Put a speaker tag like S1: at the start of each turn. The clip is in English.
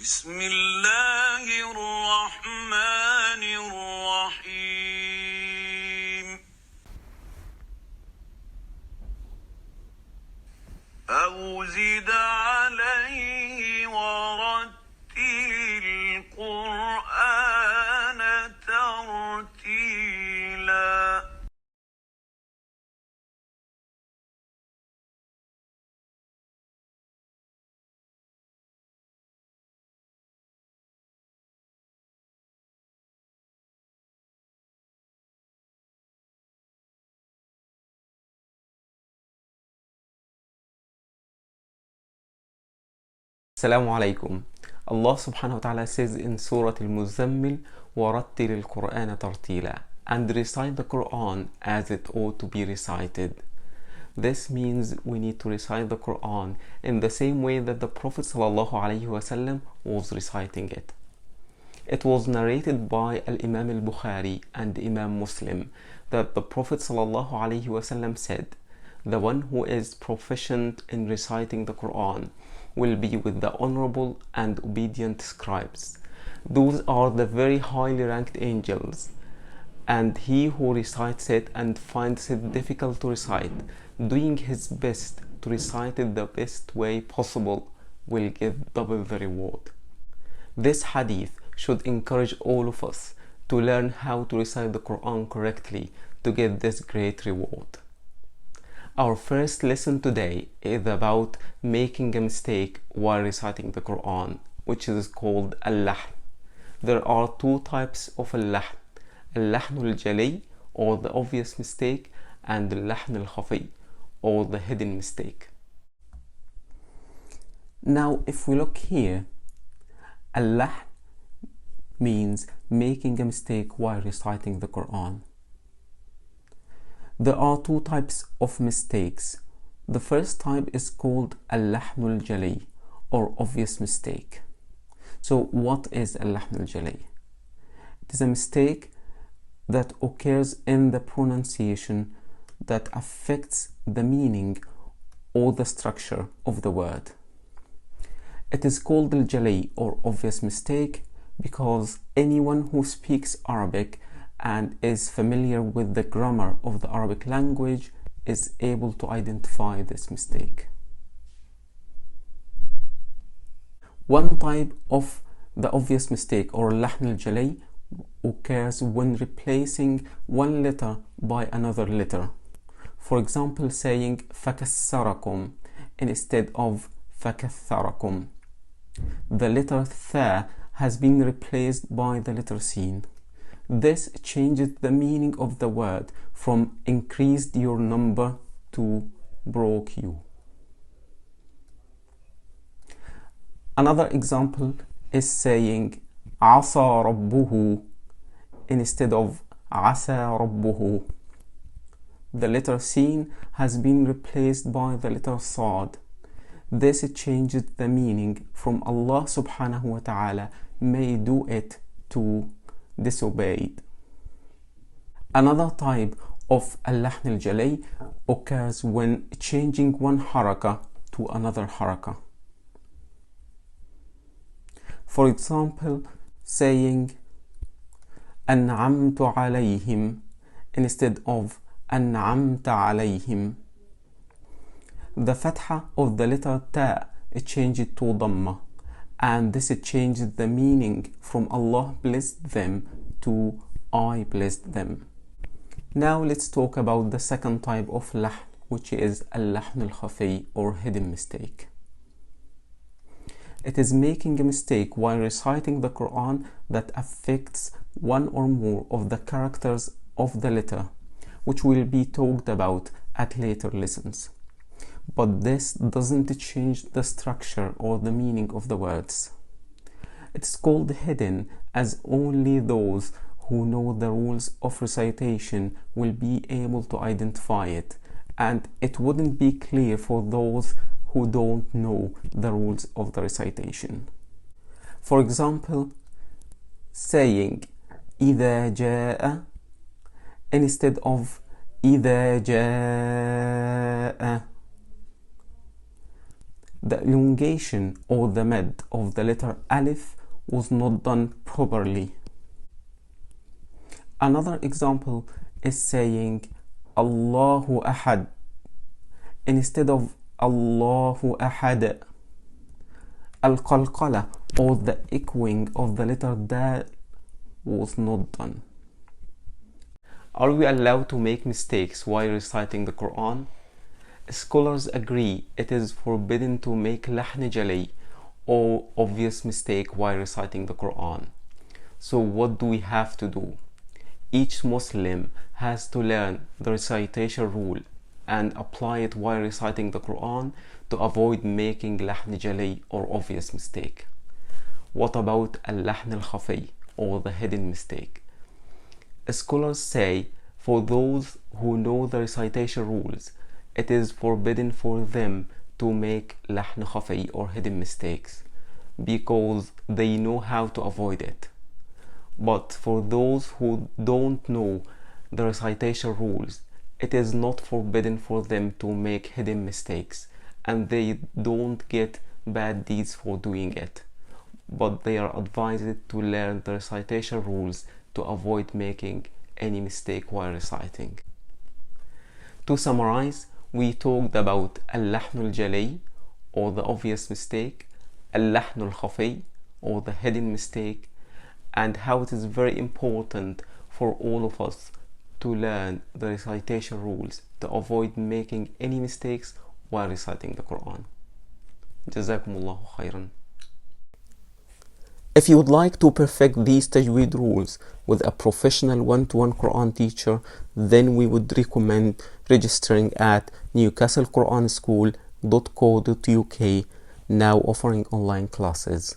S1: بسم الله الرحمن الرحيم أو زد عليه ورتل القرآن ترتيلا.
S2: Assalamu alaikum. Allah subhanahu wa ta'ala says in Surah Al-Muzammil, وَرَتِّلِ الْقُرْآنَ تَرْتِيلًا, and recite the Quran as it ought to be recited. This means we need to recite the Quran in the same way that the Prophet ﷺ was reciting it. It was narrated by Al-Imam Al-Bukhari and Imam Muslim that the Prophet ﷺ said, "The one who is proficient in reciting the Quran will be with the honorable and obedient scribes. Those are the very highly ranked angels. And he who recites it and finds it difficult to recite, doing his best to recite it the best way possible, will get double the reward." This hadith should encourage all of us to learn how to recite the Quran correctly to get this great reward. Our first lesson today is about making a mistake while reciting the Quran, which is called Al-lahn. There are two types of Al-lahn: Al-lahn al-jali, or the obvious mistake, and Al-lahn al-khafi, or the hidden mistake. Now, if we look here, Al-lahn means making a mistake while reciting the Quran. There are two types of mistakes. The first type is called Al-lahn al-jali, or obvious mistake. So what is Al-lahn al-jali? It is a mistake that occurs in the pronunciation that affects the meaning or the structure of the word. It is called al-jali, or obvious mistake, because anyone who speaks Arabic and is familiar with the grammar of the Arabic language is able to identify this mistake. One type of the obvious mistake, or lahn al-jali, occurs when replacing one letter by another letter. For example, saying فَكَسَّرَكُمْ instead of فَكَثَّرَكُمْ. The letter tha has been replaced by the letter sin. This changes the meaning of the word from increased your number to broke you. Another example is saying عَصَى رَبُّهُ instead of عَسَى رَبُّهُ. The letter sin has been replaced by the letter sad. This changes the meaning from Allah subhanahu wa ta'ala may do it to disobeyed. Another type of Al-lahn al-jali occurs when changing one haraka to another haraka. For example, saying أنعمت عليهم instead of أنعمت عليهم. The fatha of the letter ta changed to dhamma, and this changes the meaning from Allah blessed them to I blessed them. Now let's talk about the second type of lahn, which is al-lahn al-khafi, or hidden mistake. It is making a mistake while reciting the Quran that affects one or more of the characters of the letter, which will be talked about at later lessons. But this doesn't change the structure or the meaning of the words. It's called hidden as only those who know the rules of recitation will be able to identify it, and it wouldn't be clear for those who don't know the rules of the recitation. For example, saying إذا جاء instead of إذا جاء. The elongation or the mad of the letter alif was not done properly. Another example is saying Allahu Ahad instead of Allahu Ahad. Al-qalqala or the echoing of the letter dal was not done. Are we allowed to make mistakes while reciting the Quran? Scholars agree it is forbidden to make lahn jali or obvious mistake while reciting the Quran. So what do we have to do? Each Muslim has to learn the recitation rule and apply it while reciting the Quran to avoid making lahn jali or obvious mistake. What about al-lahn al-khafi or the hidden mistake? Scholars say for those who know the recitation rules, it is forbidden for them to make lahn khafi or hidden mistakes because they know how to avoid it. But for those who don't know the recitation rules, it is not forbidden for them to make hidden mistakes, and they don't get bad deeds for doing it. But they are advised to learn the recitation rules to avoid making any mistake while reciting. To summarize, we talked about al-lahn al-jali or the obvious mistake, al-lahn al-khafi or the hidden mistake, and how it is very important for all of us to learn the recitation rules to avoid making any mistakes while reciting the Quran. Jazakumullahu khairan. If you would like to perfect these tajweed rules with a professional one-to-one Quran teacher, then we would recommend registering at newcastlequran.school.co.uk, now offering online classes.